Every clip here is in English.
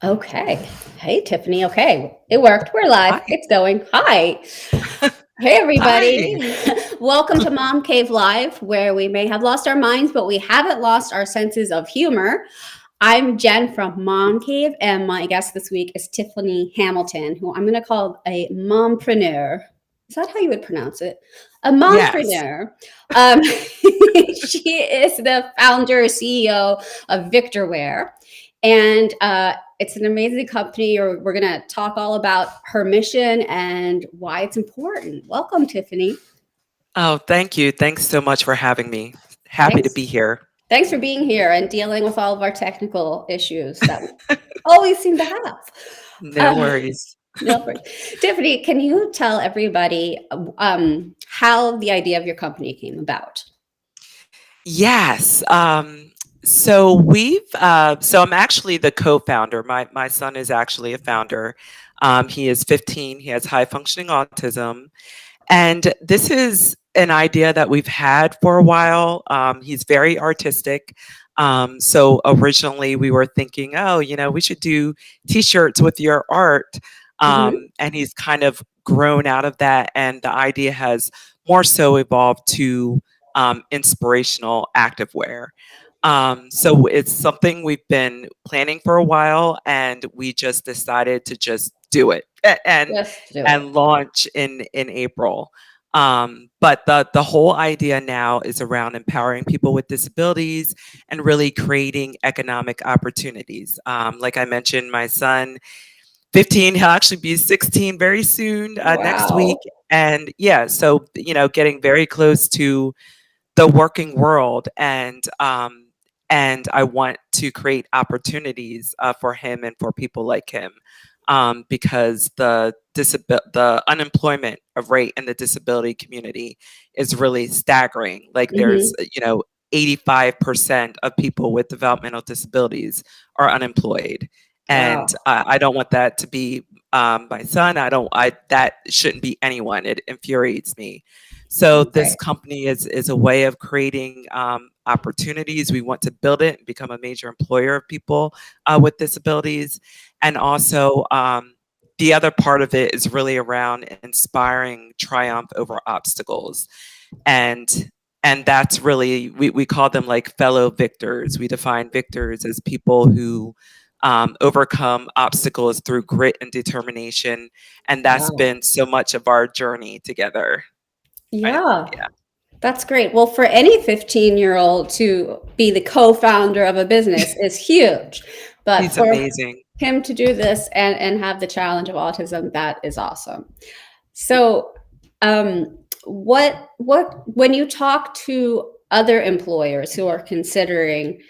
Okay. Hey, Tiffany. Okay. It worked. We're live. Hi. It's going. Hi. Hey, Hi. everybody. Welcome to Mom Cave Live, where we may have lost our minds, but we haven't lost our senses of humor. I'm Jen from Mom Cave, and my guest this week is Tiffany Hamilton, who I'm going to call a mompreneur. Is that how you would pronounce it? A Yes. mompreneur. She is the founder, CEO of Victor Wear. And it's an amazing company. We're going to talk all about her mission and why it's important. Welcome, Tiffany. Oh, thank you. Thanks so much for having me. Happy to Thanks. be here. Thanks for being here and dealing with all of our technical issues that we always seem to have. No Uh, worries. no, Tiffany, can you tell everybody how the idea of your company came about? Yes. So I'm actually the co-founder. My son is actually a founder. He is 15. He has high functioning autism. And this is an idea that we've had for a while. He's very artistic. So originally we were thinking, oh, we should do t-shirts with your art. Hmm. And he's kind of grown out of that. And the idea has more so evolved to inspirational activewear. So it's something we've been planning for a while, and we just decided to just do it Just do it. and launch in April. But the whole idea now is around empowering people with disabilities and really creating economic opportunities. Like I mentioned, my son, 15, he'll actually be 16 very soon, next week. Wow. And yeah, so, getting very close to the working world, and I want to create opportunities for him and for people like him, because the unemployment rate in the disability community is really staggering. Like there's, Hmm. 85% of people with developmental disabilities are unemployed, and Wow. I don't want that to be my son. I that shouldn't be anyone. It infuriates me. So this Right. company is a way of creating opportunities. We want to build it and become a major employer of people with disabilities, and also the other part of it is really around inspiring triumph over obstacles, and that's really we call them like fellow victors. We define victors as people who overcome obstacles through grit and determination, and that's Wow. been so much of our journey together. I, Yeah. yeah, That's great. Well, for any 15-year-old to be the co-founder of a business is huge. But he's for amazing. him to do this and have the challenge of autism, that is awesome. So, when you talk to other employers who are considering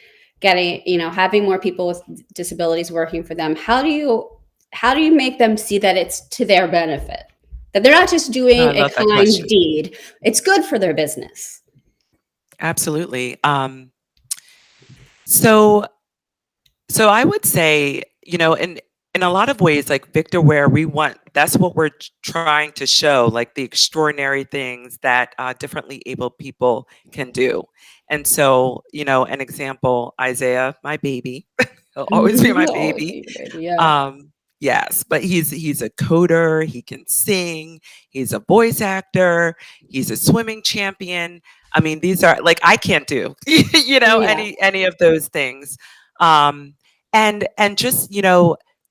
getting, having more people with disabilities working for them, how do you make them see that it's to their benefit? That they're not just I doing a love that kind question. deed, it's good for their business. Absolutely. So so I would say, in a lot of ways, like Victor, where we want, that's what we're trying to show, like the extraordinary things that differently able people can do. And so, an example, Isaiah, my baby, he'll always be my You'll always baby. be the baby, yeah. Yes, but he's a coder, he can sing, he's a voice actor, he's a swimming champion. I mean, these are like I can't do, Yeah. any of those things. Um, and just,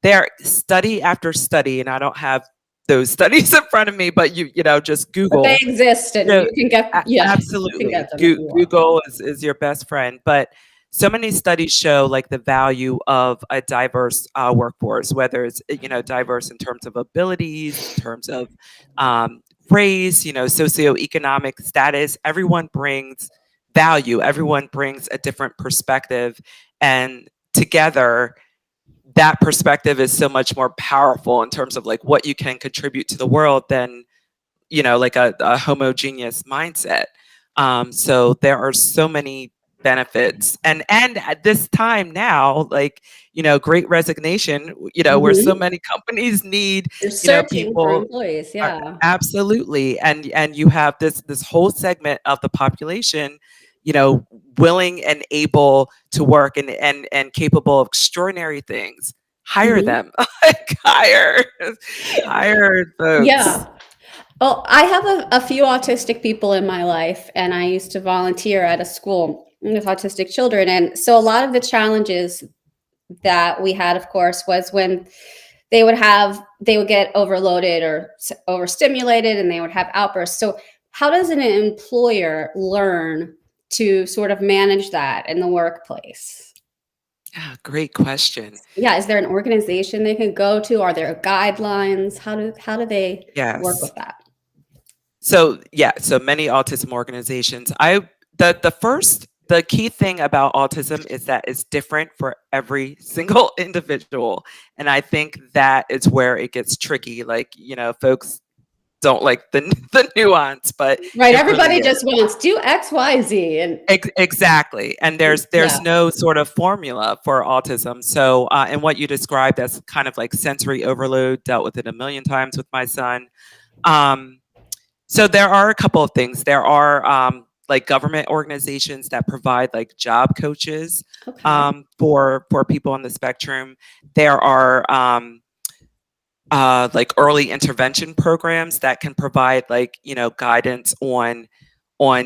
there study after study, and I don't have those studies in front of me, but just But they Google. exist You and know, you can get, yeah, you can absolutely. get them if you want. Google is your best friend, but so many studies show like the value of a diverse workforce, whether it's diverse in terms of abilities, in terms of race, socioeconomic status. Everyone brings value. Everyone brings a different perspective, and together that perspective is so much more powerful in terms of like what you can contribute to the world than like a homogeneous mindset. So there are so many benefits, and at this time now, like great resignation, where so Mhm. many companies need They're searching for people. employees, yeah. Absolutely, and you have this whole segment of the population, you know, willing and able to work, and capable of extraordinary things, hire Mhm. them. Like hire folks. Yeah. Well, I have a few autistic people in my life, and I used to volunteer at a school with autistic children. And so a lot of the challenges that we had, of course, was when they would get overloaded or overstimulated and they would have outbursts. So how does an employer learn to sort of manage that in the workplace? Yeah, great question. Yeah, is there an organization they can go to? Are there guidelines? How do they work Yes. with that? So yeah, so many autism organizations. The key thing about autism is that it's different for every single individual. And I think that is where it gets tricky. Like, folks don't like the the nuance, but Right, it really everybody is. just wants do X, Y, Z, and Exactly. And there's yeah. no sort of formula for autism. So and what you described as kind of like sensory overload, dealt with it a million times with my son. Um, so there are a couple of things. There are like government organizations that provide like job coaches Okay. for people on the spectrum. There are like early intervention programs that can provide like guidance on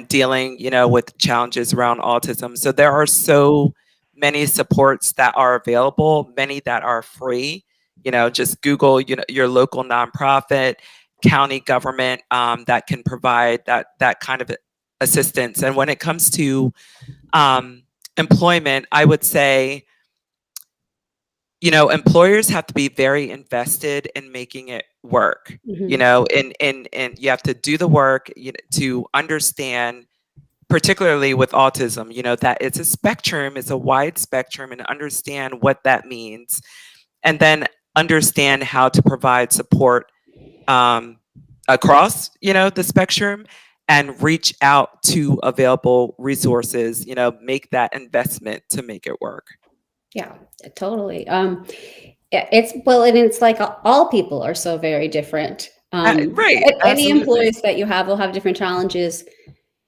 dealing with challenges around autism. So there are so many supports that are available, many that are free. Just Google your local nonprofit, county government that can provide that kind of assistance. And when it comes to employment, I would say employers have to be very invested in making it work, Mhm. and you have to do the work, to understand, particularly with autism, that it's a spectrum, it's a wide spectrum, and understand what that means. And then understand how to provide support um, across, the spectrum, and reach out to available resources, make that investment to make it work. Yeah, totally. It's well, and it's like all people are so very different. Right, Any absolutely. employees that you have will have different challenges,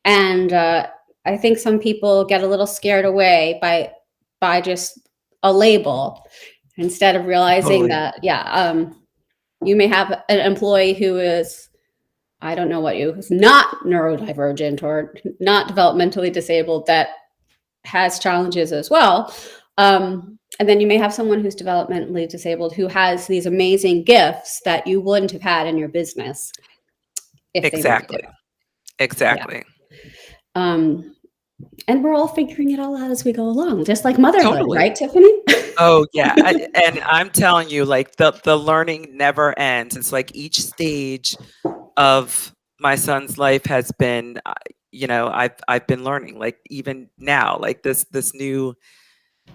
and I think some people get a little scared away by just a label instead of realizing Totally. that, yeah, you may have an employee who is, I don't know what you, who's not neurodivergent or not developmentally disabled, that has challenges as well. And then you may have someone who's developmentally disabled who has these amazing gifts that you wouldn't have had in your business if they weren't Exactly. there. Yeah. Exactly. Um, and we're all figuring it all out as we go along, just like motherhood, Totally. right, Tiffany? Oh, yeah, and I'm telling you, like, the learning never ends. It's like each stage of my son's life has been, I've been learning, like, even now, like, this new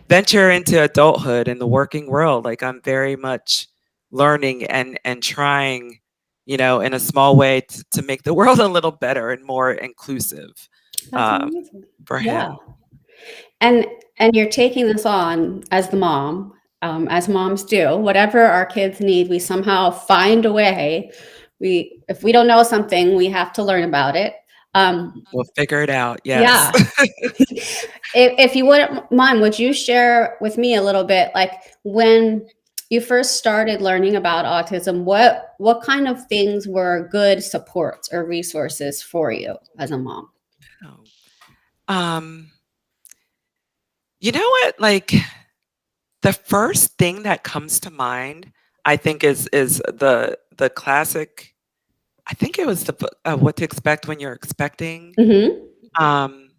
venture into adulthood and the working world, like, I'm very much learning and trying, in a small way to make the world a little better and more inclusive, That's um, amazing. for Yeah. him. And you're taking this on as the mom, as moms do. Whatever our kids need, we somehow find a way. We if we don't know something, we have to learn about it. We'll figure it out, yes. Yeah. If you wouldn't mind, would you share with me a little bit, like when you first started learning about autism, what kind of things were good supports or resources for you as a mom? Oh. Um, you know what? Like, the first thing that comes to mind, I think, is the classic. I think it was the book, What to Expect When You're Expecting. Mhm. Um,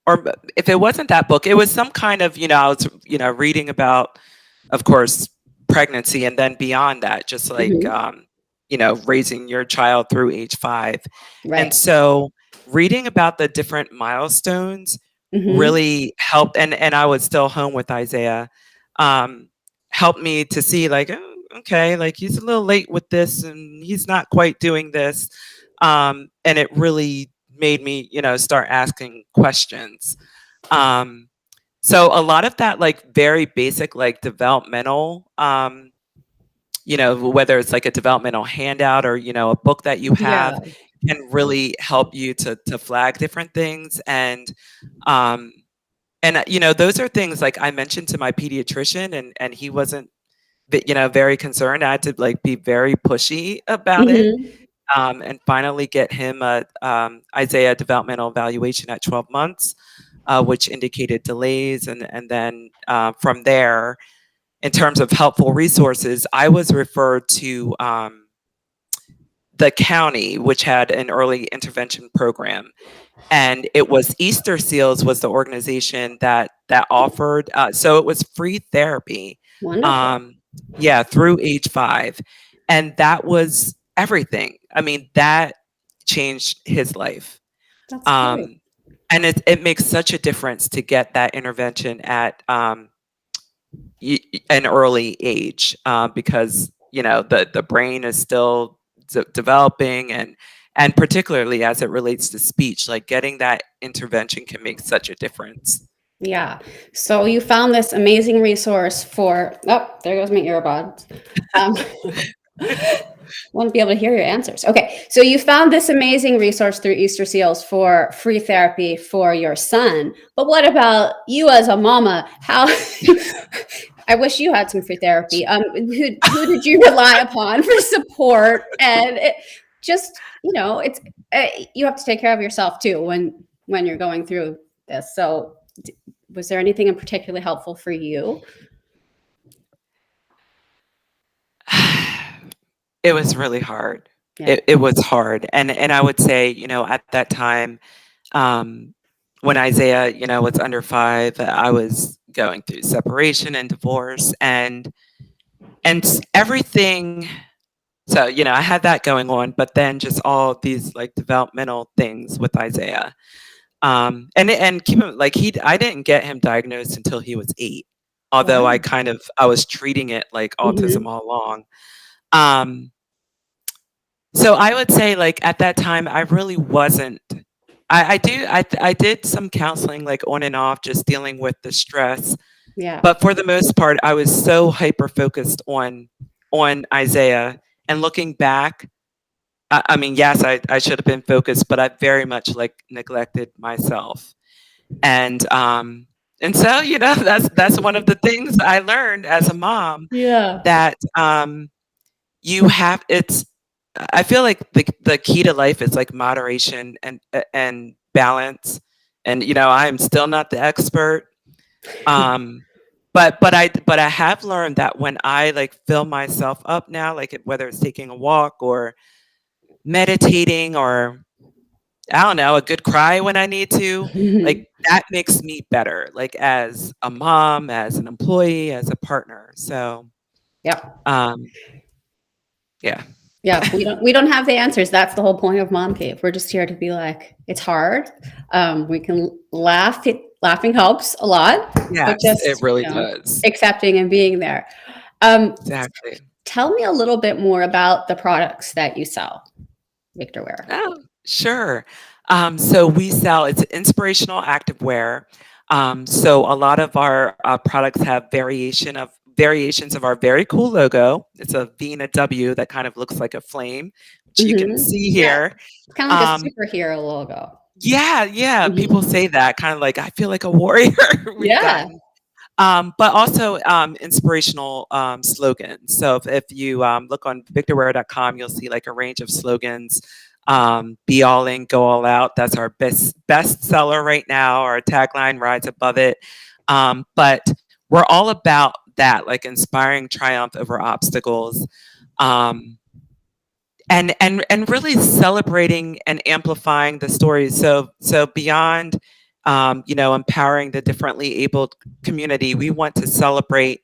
or if it wasn't that book, it was some kind of, I was, reading about, of course, pregnancy, and then beyond that, just like, Mhm. raising your child through age 5. And Right. so reading about the different milestones Mhm. really helped. And I was still home with Isaiah, um, helped me to see like, oh, okay, like he's a little late with this and he's not quite doing this. And it really made me, start asking questions. Um, so a lot of that, like very basic, like developmental, whether it's like a developmental handout or, a book that you have, Yeah. can really help you to flag different things. Um, and those are things like I mentioned to my pediatrician, and he wasn't very concerned. I had to like be very pushy about it, Mhm. and finally get him a Isaiah developmental evaluation at 12 months, which indicated delays, and then from there, in terms of helpful resources, I was referred to the county, which had an early intervention program, and it was Easter Seals was the organization that offered. So it was free therapy, Wonderful. um, yeah, through age 5, and that was everything. I mean, that changed his life, That's great. um, and it makes such a difference to get that intervention at an early age, because the brain is still developing, and particularly as it relates to speech, like getting that intervention can make such a difference. Yeah. So you found this amazing resource for, oh, there goes my earbuds. Um, won't be able to hear your answers. Okay. So you found this amazing resource through Easter Seals for free therapy for your son. But what about you as a mama? How, I wish you had some free therapy. Who did you rely upon for support? And just, it's, you have to take care of yourself too when you're going through this. So was there anything in particular helpful for you? It was really hard. Yeah. It was hard, and I would say, at that time, um, when Isaiah, was under 5, I was going through separation and divorce, and everything. So, I had that going on, but then just all these like developmental things with Isaiah. And keep him like I didn't get him diagnosed until he was 8, although Wow. I was treating it like autism Mhm. all along. Um, so I would say, like, at that time, I really wasn't. I did some counseling, like, on and off, just dealing with the stress, Yeah. but for the most part, I was so hyper focused on Isaiah, and looking back, I mean, yes, I should have been focused, but I very much, like, neglected myself. And so, that's one of the things I learned as a mom, Yeah. that, you have it's I feel like the key to life is, like, moderation and balance, and, I'm still not the expert, um, but I have learned that when I, like, fill myself up now, like, whether it's taking a walk or meditating, or I don't know, a good cry when I need to, like, that makes me better, like, as a mom, as an employee, as a partner. So, Yep. um, yeah. Yeah. We don't have the answers. That's the whole point of Mom Cave. We're just here to be like, it's hard. We can laugh. Laughing helps a lot, but Yes, it just, really does. accepting and being there. Um, Exactly. Tell me a little bit more about the products that you sell, Victor Wear. Oh, sure. So we sell it's inspirational activewear. So a lot of our products have variations of our very cool logo. It's a V and a W that kind of looks like a flame, which you can Mhm. see Yeah. here. It's kind of like a Um, superhero logo. yeah, yeah. People Mhm. say that kind of like I feel like a warrior. We've Yeah. gotten but also inspirational slogans. So if you look on victorwear.com, you'll see like a range of slogans. Be all in, go all out. That's our best seller right now. Our tagline rides above it. But we're all about that, like inspiring triumph over obstacles. Um, and really celebrating and amplifying the stories. So beyond empowering the differently abled community, we want to celebrate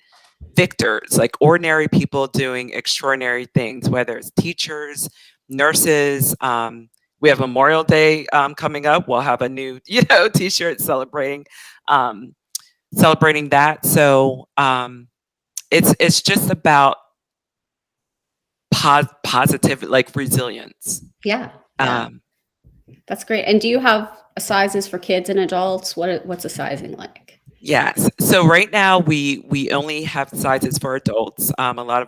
victors, like ordinary people doing extraordinary things, whether it's teachers, nurses. We have Memorial Day coming up. We'll have a new t-shirt um, celebrating that. So it's just about positive, like, resilience. Yeah. Yeah. Um, That's great. And do you have sizes for kids and adults? What's the sizing like? yes. So right now we only have sizes for adults. A lot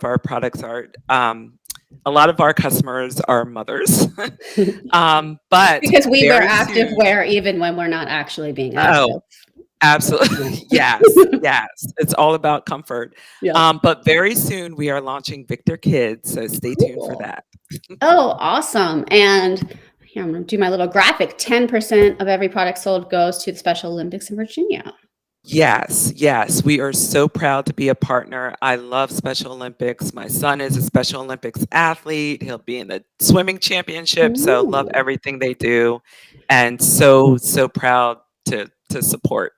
of our customers are mothers, but Because we wear very active soon. wear even when we're not actually being Oh, active. Absolutely. Yes, yes. It's all about comfort. Yeah. But very soon we are launching Victor Kids, so stay tuned for Cool. that. Oh, awesome. And here, I'm going to do my little graphic. 10% of every product sold goes to the Special Olympics in Virginia. Yes, yes. We are so proud to be a partner. I love Special Olympics. My son is a Special Olympics athlete. He'll be in the swimming championship, so love Ooh. everything they do and so, so proud to support.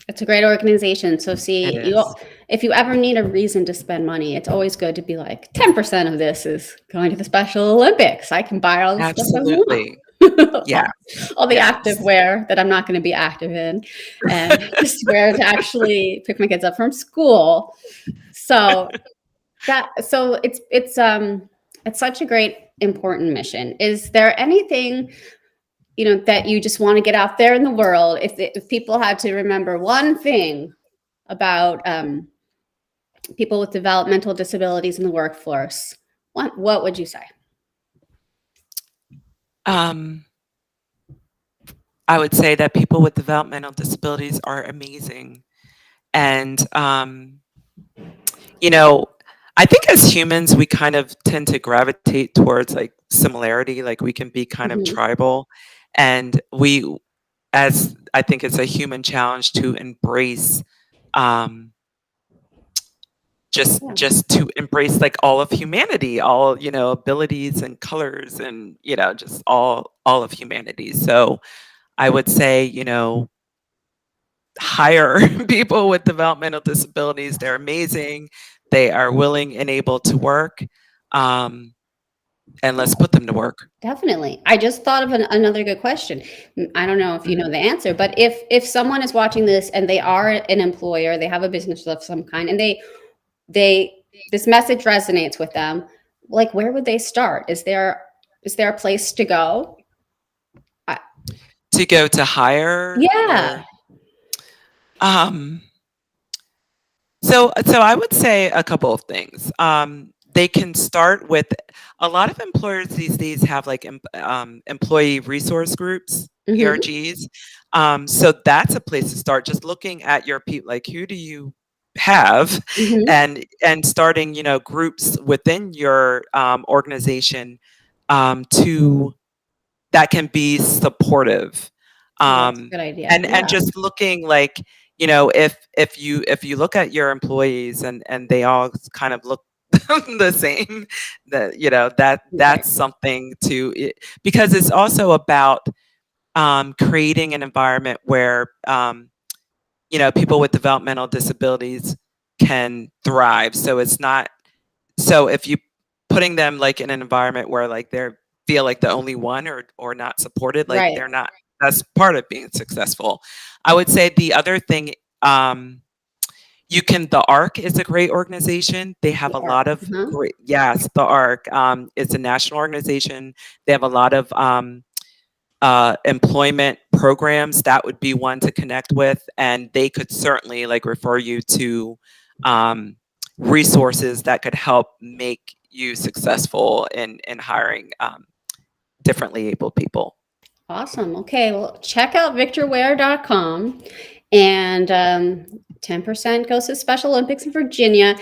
It's a great organization. So It see, is. if you ever need a reason to spend money, it's always good to be like, 10% of this is going to the Special Olympics. I can buy all the stuff I want. Absolutely. Yes, All the active yes. wear that I'm not going to be active in, and just wear to actually pick my kids up from school. So it's such a great important mission. Is there anything that you just want to get out there in the world? If people had to remember one thing about people with developmental disabilities in the workforce, what would you say? Um, I would say that people with developmental disabilities are amazing. And, you know, I think as humans, we kind of tend to gravitate towards like similarity, like we can be kind of Mhm. tribal. And as I think it's a human challenge to embrace, um, Yeah, just to embrace like all of humanity, all, abilities and colors and, just all of humanity. So I would say, hire people with developmental disabilities. They're amazing. They are willing and able to work. Um, and let's put them to work. definitely. I just thought of another good question. I don't know if you know Mhm. the answer, but if someone is watching this and they are an employer, they have a business of some kind, and they this message resonates with them, like, where would they start? Is there a place to go? I, To go to hire yeah. or um, so I would say a couple of things. They can start with a lot of employers these days have like employee resource groups, Hmm. ERGs. So that's a place to start. Just looking at your people, like who do you have, Hmm. and starting groups within your organization to that can be supportive. Oh, that's a Um, good idea. and Yeah. just looking like, if you look at your employees and they all kind of look the same, Right. that's something because it's also about creating an environment where people with developmental disabilities can thrive. So it's not so if you putting them like in an environment where like they're feel like the only one or not supported, like Right. they're not. That's part of being successful. I would say the other thing, the ARC is a great organization. They have The a art. lot of Uh-huh. great, yes, the ARC. It's a national organization. They have a lot of employment programs. That would be one to connect with, and they could certainly like refer you to um, resources that could help make you successful in hiring differently abled people. Awesome. Okay. Well, check out victorware.com, and 10% goes to Special Olympics in Virginia.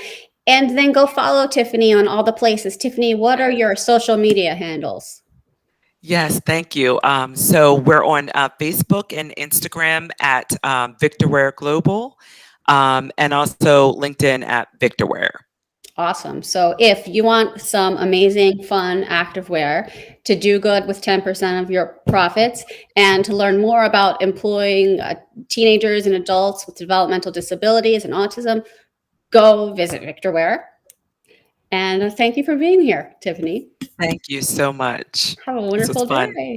And then go follow Tiffany on all the places. Tiffany, what are your social media handles? Yes, thank you. So we're on Facebook and Instagram at Victorware Global, and also LinkedIn at Victorware. Awesome. So if you want some amazing, fun activewear to do good with 10% of your profits, and to learn more about employing teenagers and adults with developmental disabilities and autism, go visit Victorware. And thank you for being here, Tiffany. Thank you so much. Have a This was wonderful fun. day.